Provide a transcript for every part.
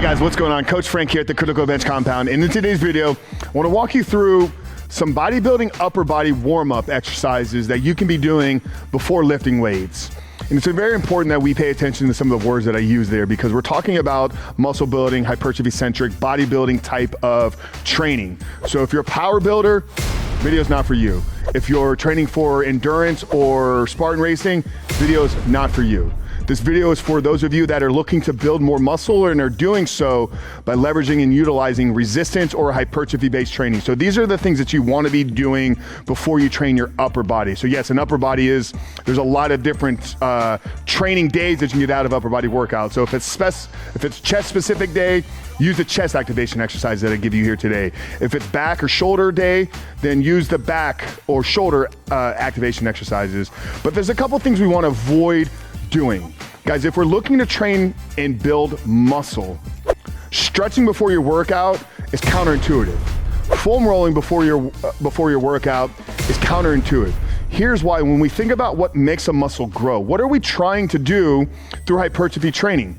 guys, what's going on? Coach Frank here at the Critical Bench Compound. And in today's video, I want to walk you through some bodybuilding upper body warm-up exercises that you can be doing before lifting weights. And it's very important that we pay attention to some of the words that I use there, because we're talking about muscle building, hypertrophy-centric, bodybuilding type of training. So if you're a power builder, video's not for you. If you're training for endurance or Spartan racing, video's not for you. This video is for those of you that are looking to build more muscle and are doing so by leveraging and utilizing resistance or hypertrophy-based training. So these are the things that you want to be doing before you train your upper body. So yes, an upper body there's a lot of different training days that you can get out of upper body workout. So if it's chest specific day, use the chest activation exercise that I give you here today. If it's back or shoulder day, then use the back or shoulder activation exercises. But there's a couple things we want to avoid doing. Guys, if we're looking to train and build muscle, stretching before your workout is counterintuitive. Foam rolling before your workout is counterintuitive. Here's why. When we think about what makes a muscle grow, what are we trying to do through hypertrophy training?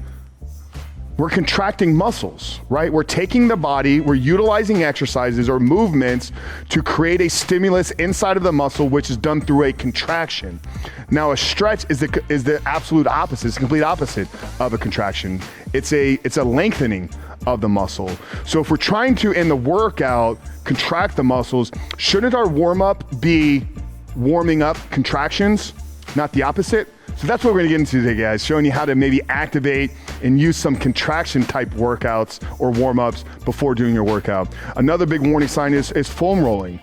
We're contracting muscles, right? We're taking the body, we're utilizing exercises or movements to create a stimulus inside of the muscle, which is done through a contraction. Now, a stretch is the absolute opposite. It's the complete opposite of a contraction. It's a lengthening of the muscle. So if we're trying to, in the workout, contract the muscles, shouldn't our warm-up be warming up contractions, not the opposite? So that's what we're gonna get into today, guys, showing you how to maybe activate and use some contraction type workouts or warm-ups before doing your workout. Another big warning sign is foam rolling.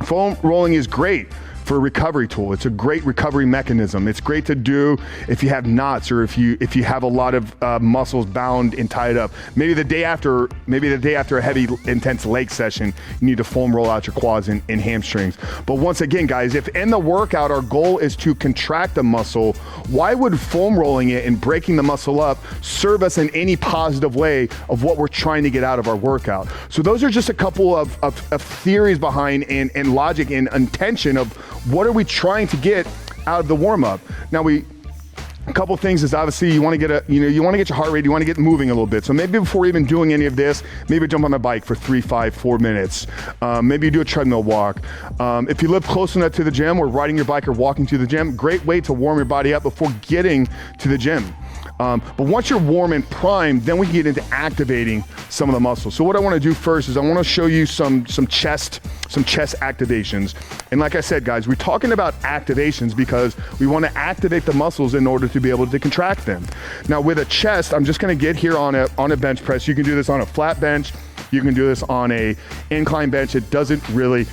Foam rolling is great for a recovery tool. It's a great recovery mechanism. It's great to do if you have knots or if you have a lot of muscles bound and tied up. Maybe the day after a heavy, intense leg session, you need to foam roll out your quads and hamstrings. But once again, guys, if in the workout our goal is to contract the muscle, why would foam rolling it and breaking the muscle up serve us in any positive way of what we're trying to get out of our workout? So those are just a couple of theories behind and logic and intention of what are we trying to get out of the warm-up. Now, a couple things is obviously you want to get your heart rate, you want to get moving a little bit. So maybe before even doing any of this, maybe jump on the bike for 3, 5, 4 minutes. Maybe you do a treadmill walk. If you live close enough to the gym or riding your bike or walking to the gym, great way to warm your body up before getting to the gym. But once you're warm and primed, then we can get into activating some of the muscles. So what I want to do first is I want to show you some chest activations. And like I said, guys, we're talking about activations because we want to activate the muscles in order to be able to contract them. Now with a chest, I'm just going to get here on a bench press. You can do this on a flat bench. You can do this on a incline bench. It doesn't really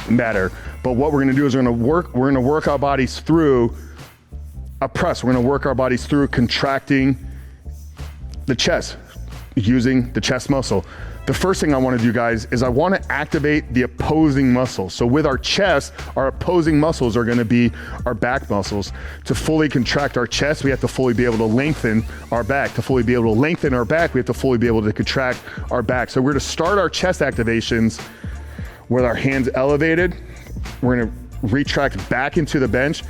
matter. But what we're going to do is we're going to work our bodies through a press. We're going to work our bodies through contracting the chest using the chest muscle. The first thing I want to do, guys, is I want to activate the opposing muscles. So with our chest, our opposing muscles are going to be our back muscles. To fully contract our chest, we have to fully be able to lengthen our back. To fully be able to lengthen our back, we have to fully be able to contract our back. So we're going to start our chest activations with our hands elevated. We're going to retract back into the bench.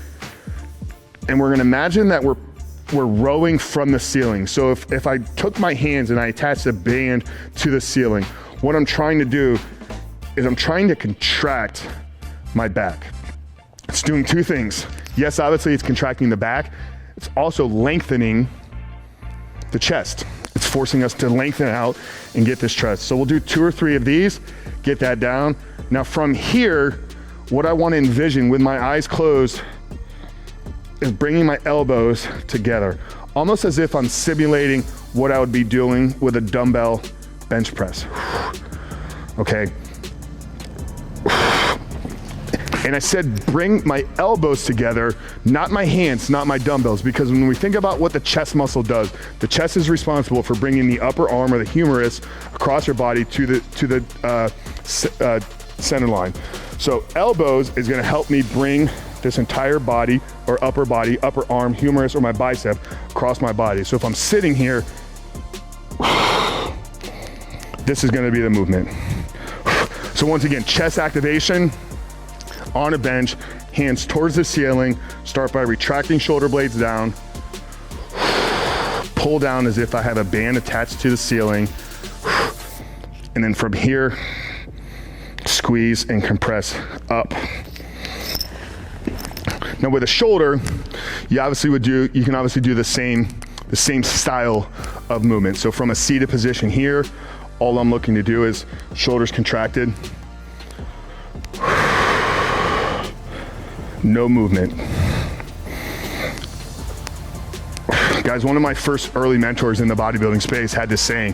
And we're gonna imagine that we're rowing from the ceiling. So if I took my hands and I attached a band to the ceiling, what I'm trying to do is I'm trying to contract my back. It's doing two things. Yes, obviously it's contracting the back. It's also lengthening the chest. It's forcing us to lengthen out and get this chest. So we'll do 2 or 3 of these, get that down. Now from here, what I want to envision with my eyes closed is bringing my elbows together, almost as if I'm simulating what I would be doing with a dumbbell bench press. Okay. And I said bring my elbows together, not my hands, not my dumbbells, because when we think about what the chest muscle does, the chest is responsible for bringing the upper arm or the humerus across your body to the center line. So elbows is gonna help me bring this entire body or upper arm, humerus, or my bicep across my body. So if I'm sitting here, this is gonna be the movement. So once again, chest activation on a bench, hands towards the ceiling, start by retracting shoulder blades down, pull down as if I have a band attached to the ceiling. And then from here, squeeze and compress up. Now with a shoulder, you can obviously do the same style of movement. So from a seated position here, all I'm looking to do is shoulders contracted, no movement. Guys, one of my first early mentors in the bodybuilding space had this saying: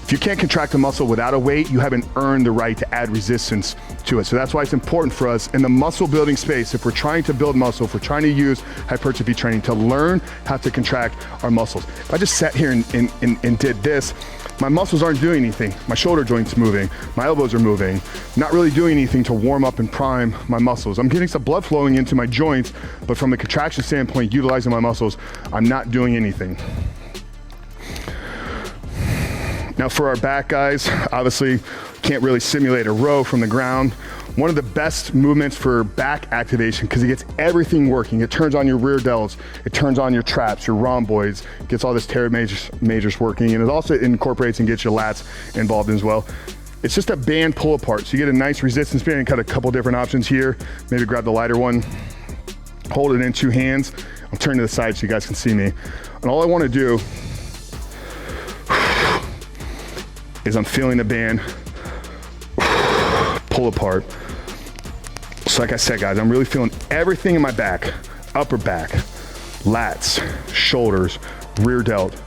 if you can't contract a muscle without a weight, you haven't earned the right to add resistance to it. So that's why it's important for us in the muscle building space, if we're trying to build muscle, if we're trying to use hypertrophy training, to learn how to contract our muscles. If I just sat here and did this, my muscles aren't doing anything. My shoulder joint's moving, my elbows are moving, not really doing anything to warm up and prime my muscles. I'm getting some blood flowing into my joints, but from a contraction standpoint, utilizing my muscles, I'm not doing anything. Now for our back, guys, obviously can't really simulate a row from the ground. One of the best movements for back activation, because it gets everything working. It turns on your rear delts, it turns on your traps, your rhomboids, gets all this tered majors working, and it also incorporates and gets your lats involved as well. It's just a band pull apart. So you get a nice resistance band and cut a couple different options here. Maybe grab the lighter one, hold it in 2 hands. I'll turn to the side so you guys can see me. And all I want to do is I'm feeling the band pull apart. So like I said, guys, I'm really feeling everything in my back, upper back, lats, shoulders, rear delt,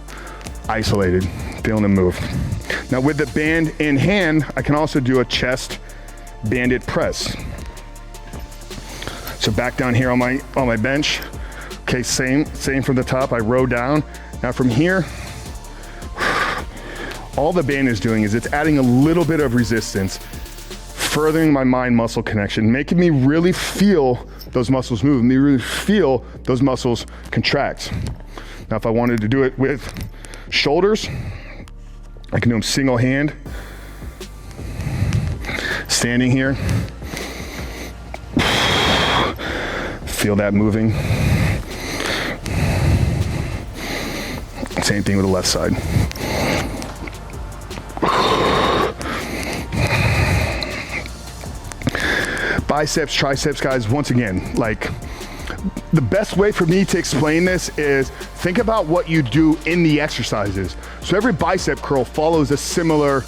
isolated, feeling them move. Now with the band in hand, I can also do a chest banded press. So back down here on my bench. Okay, same from the top, I row down. Now from here, all the band is doing is it's adding a little bit of resistance, furthering my mind-muscle connection, making me really feel those muscles move, me really feel those muscles contract. Now, if I wanted to do it with shoulders, I can do them single hand, standing here, feel that moving. Same thing with the left side. Biceps, triceps, guys, once again, like the best way for me to explain this is think about what you do in the exercises. So every bicep curl follows a similar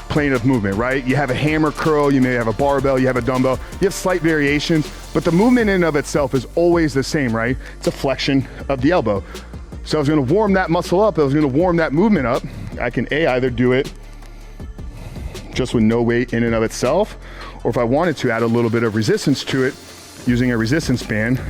plane of movement, right? You have a hammer curl, you may have a barbell, you have a dumbbell, you have slight variations, but the movement in and of itself is always the same, right? It's a flexion of the elbow. So I was gonna warm that muscle up, I was gonna warm that movement up. I can either do it just with no weight in and of itself, or if I wanted to add a little bit of resistance to it using a resistance band,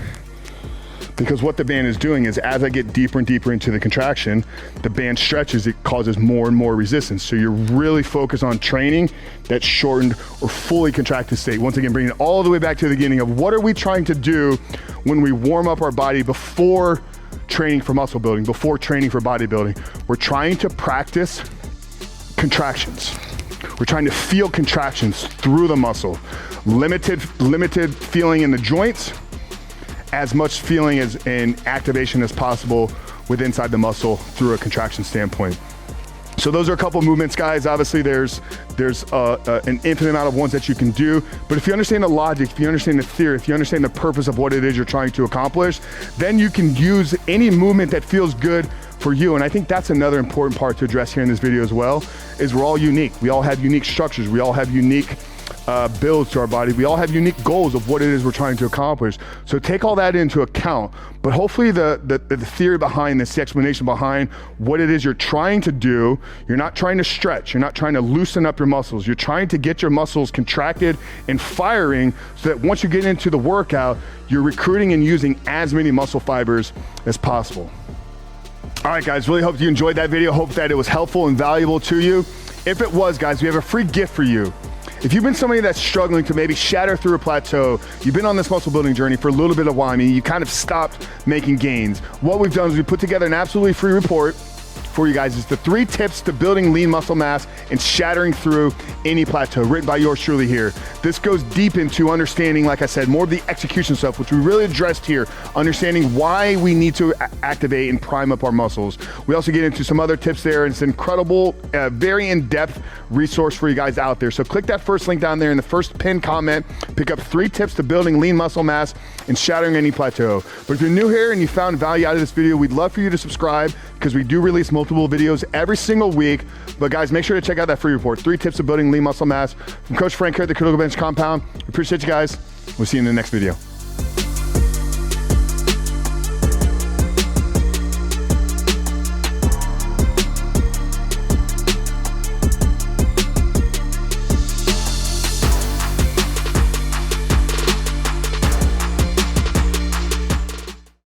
because what the band is doing is as I get deeper and deeper into the contraction, the band stretches, it causes more and more resistance. So you're really focused on training that shortened or fully contracted state. Once again, bringing it all the way back to the beginning of what are we trying to do when we warm up our body before training for muscle building, before training for bodybuilding. We're trying to practice contractions. We're trying to feel contractions through the muscle. Limited feeling in the joints, as much feeling as in activation as possible with inside the muscle through a contraction standpoint. So those are a couple movements, guys. Obviously there's an infinite amount of ones that you can do, but if you understand the logic, if you understand the theory, if you understand the purpose of what it is you're trying to accomplish, then you can use any movement that feels good for you. And I think that's another important part to address here in this video as well, is we're all unique. We all have unique structures. We all have unique builds to our body. We all have unique goals of what it is we're trying to accomplish. So take all that into account, but hopefully the theory behind this, the explanation behind what it is you're trying to do, you're not trying to stretch, you're not trying to loosen up your muscles, you're trying to get your muscles contracted and firing so that once you get into the workout, you're recruiting and using as many muscle fibers as possible. All right, guys, really hope you enjoyed that video. Hope that it was helpful and valuable to you. If it was, guys, we have a free gift for you. If you've been somebody that's struggling to maybe shatter through a plateau, you've been on this muscle building journey for a little bit of while, you kind of stopped making gains. What we've done is we put together an absolutely free report for you guys is the 3 tips to building lean muscle mass and shattering through any plateau, written by yours truly here. This goes deep into understanding, like I said, more of the execution stuff, which we really addressed here, understanding why we need to activate and prime up our muscles. We also get into some other tips there, and it's an incredible, very in-depth resource for you guys out there. So click that first link down there in the first pinned comment, pick up 3 tips to building lean muscle mass and shattering any plateau. But if you're new here and you found value out of this video, we'd love for you to subscribe, because we do release multiple videos every single week. But guys, make sure to check out that free report, 3 tips to building lean muscle mass, from Coach Frank here at the Critical Bench Compound. We appreciate you guys. We'll see you in the next video.